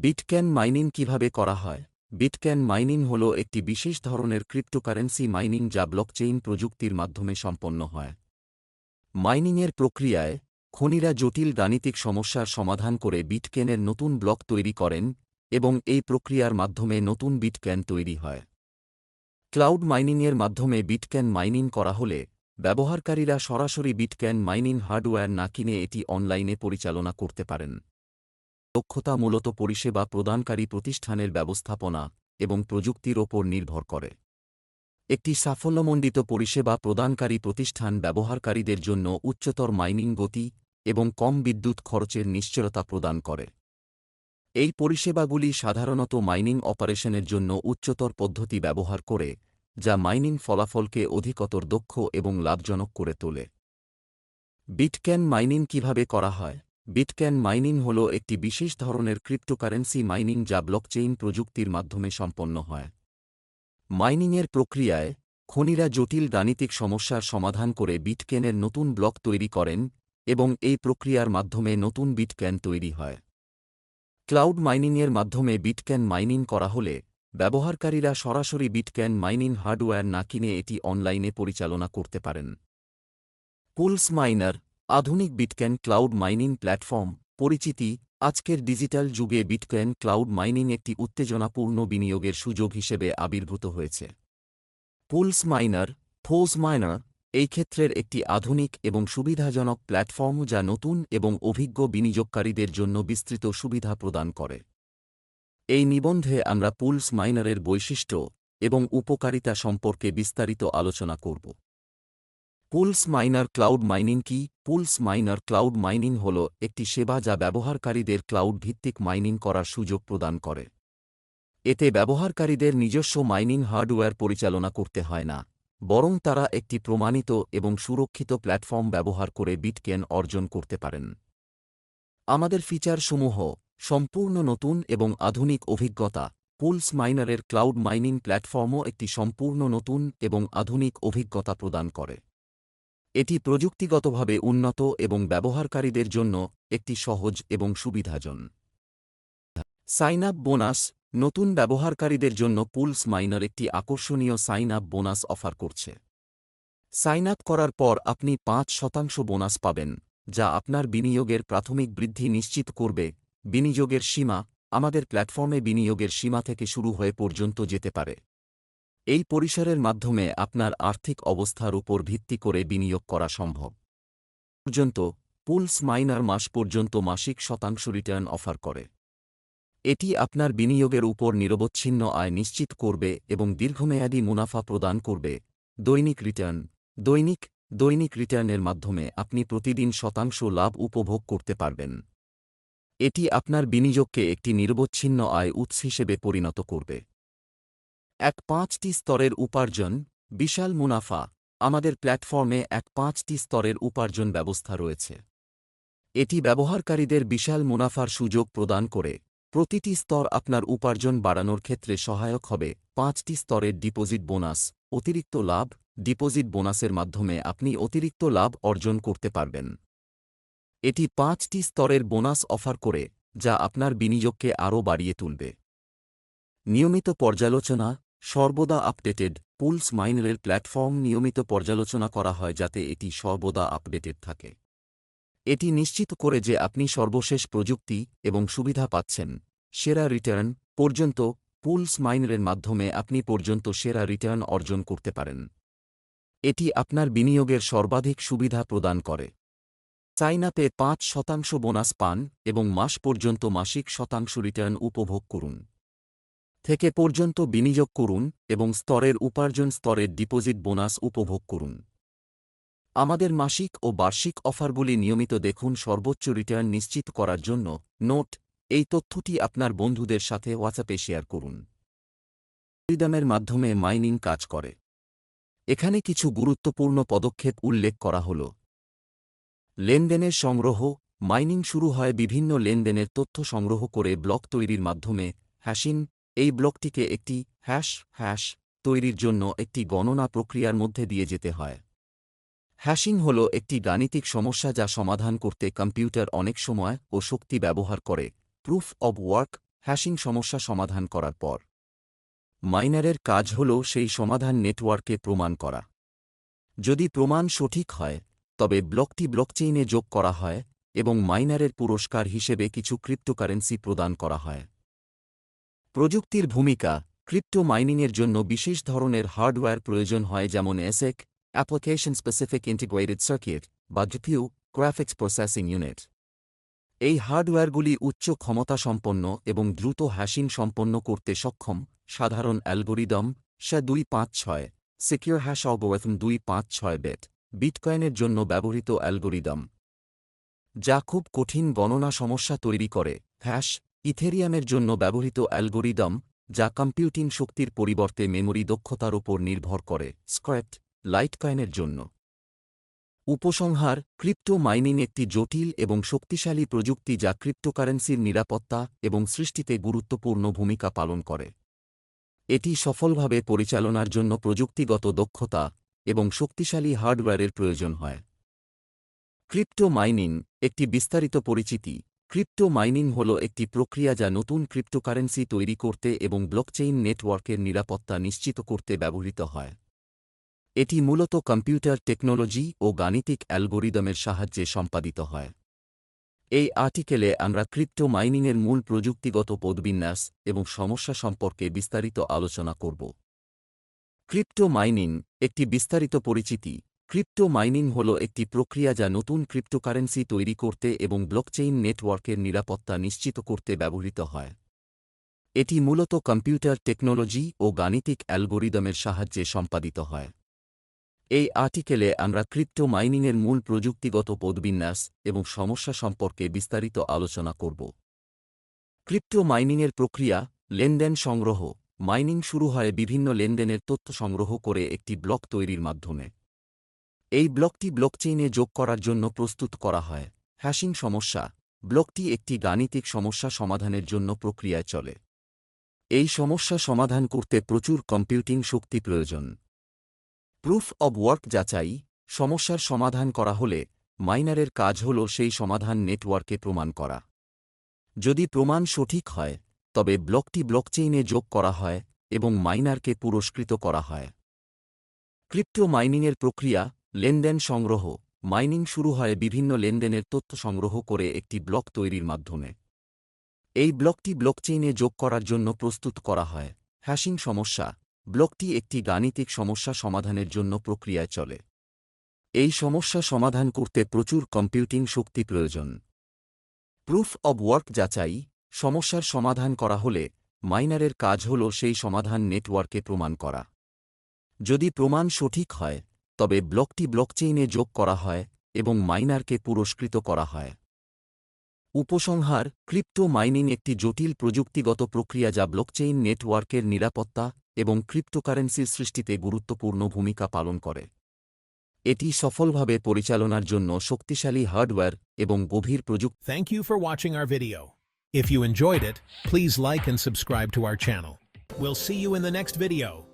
Bitcoin mining কিভাবে করা হয়? বিটকয়েন মাইনিং হল একটি বিশেষ ধরনের ক্রিপ্টোকারেন্সি মাইনিং যা ব্লকচেইন প্রযুক্তির মাধ্যমে সম্পন্ন হয়। মাইনিংয়ের প্রক্রিয়ায় খনিরা জটিল গাণিতিক সমস্যার সমাধান করে বিটকয়েনের নতুন ব্লক তৈরি করেন এবং এই প্রক্রিয়ার মাধ্যমে নতুন বিটকয়েন তৈরি হয়। ক্লাউড মাইনিংয়ের মাধ্যমে বিটকয়েন মাইনিং করা হলে ব্যবহারকারীরা সরাসরি বিটকয়েন মাইনিং হার্ডওয়্যার না কিনে এটি অনলাইনে পরিচালনা করতে পারেন। দক্ষতা মূলত পরিষেবা প্রদানকারী প্রতিষ্ঠানের ব্যবস্থাপনা এবং প্রযুক্তির ওপর নির্ভর করে। একটি সাফল্যমণ্ডিত পরিষেবা প্রদানকারী প্রতিষ্ঠান ব্যবহারকারীদের জন্য উচ্চতর মাইনিং গতি এবং কম বিদ্যুৎ খরচের নিশ্চয়তা প্রদান করে। এই পরিষেবাগুলি সাধারণত মাইনিং অপারেশনের জন্য উচ্চতর পদ্ধতি ব্যবহার করে, যা মাইনিং ফলাফলকে অধিকতর দক্ষ এবং লাভজনক করে তোলে। বিটকয়েন মাইনিং কিভাবে করা হয়? বিটকয়েন মাইনিং হল একটি বিশেষ ধরনের ক্রিপ্টোকারেন্সি মাইনিং যা ব্লকচেইন প্রযুক্তির মাধ্যমে সম্পন্ন হয়। মাইনিংয়ের প্রক্রিয়ায় খনিরা জটিল গাণিতিক সমস্যার সমাধান করে বিটকয়েনের নতুন ব্লক তৈরি করেন এবং এই প্রক্রিয়ার মাধ্যমে নতুন বিটকয়েন তৈরি হয়। ক্লাউড মাইনিংয়ের মাধ্যমে বিটকয়েন মাইনিং করা হলে ব্যবহারকারীরা সরাসরি বিটকয়েন মাইনিং হার্ডওয়্যার না কিনে এটি অনলাইনে পরিচালনা করতে পারেন। পুলস মাইনার, আধুনিক বিটকয়েন ক্লাউড মাইনিং প্ল্যাটফর্ম পরিচিতি। আজকের ডিজিটাল যুগে বিটকয়েন ক্লাউড মাইনিং একটি উত্তেজনাপূর্ণ বিনিয়োগের সুযোগ হিসেবে আবির্ভূত হয়েছে। পুলস মাইনার, ফোজ মাইনার, এই ক্ষেত্রের একটি আধুনিক এবং সুবিধাজনক প্ল্যাটফর্ম যা নতুন এবং অভিজ্ঞ বিনিয়োগকারীদের জন্য বিস্তৃত সুবিধা প্রদান করে। এই নিবন্ধে আমরা পুলস মাইনারের বৈশিষ্ট্য এবং উপকারিতা সম্পর্কে বিস্তারিত আলোচনা করব। পুলস মাইনার ক্লাউড মাইনিং কি? পুলস মাইনার ক্লাউড মাইনিং হল একটি সেবা যা ব্যবহারকারীদের ক্লাউড ভিত্তিক মাইনিং করার সুযোগ প্রদান করে। এতে ব্যবহারকারীদের নিজস্ব মাইনিং হার্ডওয়্যার পরিচালনা করতে হয় না, বরং তারা একটি প্রমাণিত এবং সুরক্ষিত প্ল্যাটফর্ম ব্যবহার করে বিটকয়েন অর্জন করতে পারেন। আমাদের ফিচারসমূহ: সম্পূর্ণ নতুন এবং আধুনিক অভিজ্ঞতা। পুলস মাইনারের ক্লাউড মাইনিং প্ল্যাটফর্মও একটি সম্পূর্ণ নতুন এবং আধুনিক অভিজ্ঞতা প্রদান করে। এটি প্রযুক্তিগতভাবে উন্নত এবং ব্যবহারকারীদের জন্য একটি সহজ এবং সুবিধাজনক। Sign up bonus. নতুন ব্যবহারকারীদের জন্য পুলস মাইনার একটি আকর্ষণীয় সাইন আপ বোনাস অফার করছে। সাইন আপ করার পর আপনি ৫% বোনাস পাবেন, যা আপনার বিনিয়োগের প্রাথমিক বৃদ্ধি নিশ্চিত করবে। বিনিয়োগের সীমা: আমাদের প্ল্যাটফর্মে বিনিয়োগের সীমা থেকে শুরু হয়ে পর্যন্ত যেতে পারে। এই পরিসরের মাধ্যমে আপনার আর্থিক অবস্থার উপর ভিত্তি করে বিনিয়োগ করা সম্ভব। পর্যন্ত পুলস মাইনার মাস পর্যন্ত মাসিক শতাংশ রিটার্ন অফার করে। এটি আপনার বিনিয়োগের উপর নিরবচ্ছিন্ন আয় নিশ্চিত করবে এবং দীর্ঘমেয়াদী মুনাফা প্রদান করবে। দৈনিক রিটার্ন। দৈনিক রিটার্নের মাধ্যমে আপনি প্রতিদিন শতাংশ লাভ উপভোগ করতে পারবেন। এটি আপনার বিনিয়োগকে একটি নিরবচ্ছিন্ন আয় উৎস হিসেবে পরিণত করবে। ৫টি স্তরের উপার্জন। বিশাল মুনাফা। আমাদের প্ল্যাটফর্মে ৫টি স্তরের উপার্জন ব্যবস্থা রয়েছে। এটি ব্যবহারকারীদের বিশাল মুনাফার সুযোগ প্রদান করে। প্রতিটি স্তর আপনার উপার্জন বাড়ানোর ক্ষেত্রে সহায়ক হবে। ৫টি স্তরের ডিপোজিট বোনাস। অতিরিক্ত লাভ। ডিপোজিট বোনাসের মাধ্যমে আপনি অতিরিক্ত লাভ অর্জন করতে পারবেন। এটি ৫টি স্তরের বোনাস অফার করে, যা আপনার বিনিয়োগকে আরও বাড়িয়ে তুলবে। নিয়মিত পর্যালোচনা। সর্বদা আপডেটেড। পুলস মাইনারের প্ল্যাটফর্ম নিয়মিত পর্যালোচনা করা হয় যাতে এটি সর্বদা আপডেটেড থাকে। এটি নিশ্চিত করে যে আপনি সর্বশেষ প্রযুক্তি এবং সুবিধা পাচ্ছেন। সেরা রিটার্ন। পর্যন্ত পুলস মাইনারের মাধ্যমে আপনি পর্যন্ত সেরা রিটার্ন অর্জন করতে পারেন। এটি আপনার বিনিয়োগের সর্বাধিক সুবিধা প্রদান করে। সাইন আপে ৫% বোনাস পান এবং মাস পর্যন্ত মাসিক শতাংশ রিটার্ন উপভোগ করুন। থেকে পর্যন্ত বিনিয়োগ করুন এবং স্তরের উপার্জন স্তরের ডিপোজিট বোনাস উপভোগ করুন। আমাদের মাসিক ও বার্ষিক অফারগুলি নিয়মিত দেখুন সর্বোচ্চ রিটার্ন নিশ্চিত করার জন্য। নোট: এই তথ্যটি আপনার বন্ধুদের সাথে হোয়াটসঅ্যাপে শেয়ার করুন। অ্যালগরিদমের মাধ্যমে মাইনিং কাজ করে। এখানে কিছু গুরুত্বপূর্ণ পদক্ষেপ উল্লেখ করা হল। লেনদেনের সংগ্রহ। মাইনিং শুরু হয় বিভিন্ন লেনদেনের তথ্য সংগ্রহ করে ব্লক তৈরির মাধ্যমে। হ্যাশিং। এই ব্লকটিকে একটি হ্যাশ তৈরির জন্য একটি গণনা প্রক্রিয়ার মধ্যে দিয়ে যেতে হয়। হ্যাশিং হল একটি গাণিতিক সমস্যা যা সমাধান করতে কম্পিউটার অনেক সময় ও শক্তি ব্যবহার করে। Proof of work. হ্যাশিং সমস্যা সমাধান করার পর মাইনারের কাজ হল সেই সমাধান নেটওয়ার্কে প্রমাণ করা। যদি প্রমাণ সঠিক হয় তবে ব্লকটি ব্লকচেইনে যোগ করা হয় এবং মাইনারের পুরস্কার হিসেবে কিছু ক্রিপ্টোকারেন্সি প্রদান করা হয়। প্রযুক্তির ভূমিকা ক্রিপ্টো মাইনিংয়ের জন্য বিশেষ ধরনের হার্ডওয়্যার প্রয়োজন হয়, যেমন এসএক অ্যাপ্লিকেশন স্পেসিফিক ইন্টিগ্রেটেড সার্কিট বা জিপিইউ গ্রাফিক্স প্রসেসিং ইউনিট। এই হার্ডওয়্যারগুলি উচ্চ ক্ষমতাসম্পন্ন এবং দ্রুত হ্যাশিং সম্পন্ন করতে সক্ষম। সাধারণ algorithm SHA-256 secure hash algorithm 256 বিটকয়েনের জন্য ব্যবহৃত অ্যালগোরিদম, যা খুব কঠিন গণনা সমস্যা তৈরি করে। হ্যাশ ইথেরিয়ামের জন্য ব্যবহৃত অ্যালগোরিদম, যা কম্পিউটিং শক্তির পরিবর্তে মেমরি দক্ষতার উপর নির্ভর করে। স্ক্রিপ্ট লাইটকয়েনের জন্য। উপসংহার ক্রিপ্টো মাইনিং একটি জটিল এবং শক্তিশালী প্রযুক্তি যা ক্রিপ্টোকারেন্সির নিরাপত্তা এবং সৃষ্টিতে গুরুত্বপূর্ণ ভূমিকা পালন করে। এটি সফলভাবে পরিচালনার জন্য প্রযুক্তিগত দক্ষতা এবং শক্তিশালী হার্ডওয়্যারের প্রয়োজন হয়। ক্রিপ্টো মাইনিং একটি বিস্তারিত পরিচিতি। ক্রিপ্টো মাইনিং হল একটি প্রক্রিয়া যা নতুন ক্রিপ্টোকারেন্সি তৈরি করতে এবং ব্লকচেইন নেটওয়ার্কের নিরাপত্তা নিশ্চিত করতে ব্যবহৃত হয়। এটি মূলত কম্পিউটার টেকনোলজি ও গাণিতিক অ্যালগোরিদমের সাহায্যে সম্পাদিত হয়। এই আর্টিকেলে আমরা ক্রিপ্টো মাইনিংয়ের মূল প্রযুক্তিগত পদবিন্যাস এবং সমস্যা সম্পর্কে বিস্তারিত আলোচনা করব। ক্রিপ্টো মাইনিং একটি বিস্তারিত পরিচিতি। ক্রিপ্টো মাইনিং হল একটি প্রক্রিয়া যা নতুন ক্রিপ্টোকারেন্সি তৈরি করতে এবং ব্লকচেইন নেটওয়ার্কের নিরাপত্তা নিশ্চিত করতে ব্যবহৃত হয়। এটি মূলত কম্পিউটার টেকনোলজি ও গাণিতিক অ্যালগোরিদমের সাহায্যে সম্পাদিত হয়। এই আর্টিকেলে আমরা ক্রিপ্টো মাইনিংয়ের মূল প্রযুক্তিগত পদবিন্যাস এবং সমস্যা সম্পর্কে বিস্তারিত আলোচনা করব। ক্রিপ্টো মাইনিংয়ের প্রক্রিয়া লেনদেন সংগ্রহ। মাইনিং শুরু হয় বিভিন্ন লেনদেনের তথ্য সংগ্রহ করে একটি ব্লক তৈরির মাধ্যমে। এই ব্লকটি ব্লকচেইনে যোগ করার জন্য প্রস্তুত করা হয়। হ্যাশিং সমস্যা ব্লকটি একটি গাণিতিক সমস্যা সমাধানের জন্য প্রক্রিয়ায় চলে। এই সমস্যা সমাধান করতে প্রচুর কম্পিউটিং শক্তি প্রয়োজন। প্রুফ অব ওয়ার্ক যাচাই সমস্যার সমাধান করা হলে মাইনারের কাজ হল সেই সমাধান নেটওয়ার্কে প্রমাণ করা। যদি প্রমাণ সঠিক হয় তবে ব্লকটি ব্লকচেইনে যোগ করা হয় এবং মাইনারকে পুরস্কৃত করা হয়। ক্রিপ্টো মাইনিংয়ের প্রক্রিয়া লেনদেন সংগ্রহ। মাইনিং শুরু হয় বিভিন্ন লেনদেনের তথ্য সংগ্রহ করে একটি ব্লক তৈরির মাধ্যমে। এই ব্লকটি ব্লকচেইনে যোগ করার জন্য প্রস্তুত করা হয়। হ্যাশিং সমস্যা ব্লকটি একটি গাণিতিক সমস্যা সমাধানের জন্য প্রক্রিয়ায় চলে। এই সমস্যা সমাধান করতে প্রচুর কম্পিউটিং শক্তি প্রয়োজন। প্রুফ অব ওয়ার্ক যাচাই সমস্যার সমাধান করা হলে মাইনারের কাজ হল সেই সমাধান নেটওয়ার্কে প্রমাণ করা। যদি প্রমাণ সঠিক হয় তবে ব্লকটি ব্লকচেইনে যোগ করা হয় এবং মাইনারকে পুরস্কৃত করা হয়। উপসংহার ক্রিপ্টো মাইনিং একটি জটিল প্রযুক্তিগত প্রক্রিয়া যা ব্লকচেইন নেটওয়ার্কের নিরাপত্তা এবং ক্রিপ্টোকারেন্সির সৃষ্টিতে গুরুত্বপূর্ণ ভূমিকা পালন করে। এটি সফলভাবে পরিচালনার জন্য শক্তিশালী হার্ডওয়্যার এবং গভীর প্রযুক্তি। Thank you for watching our video. If you enjoyed it, please like and subscribe to our channel. We'll see you in the next video.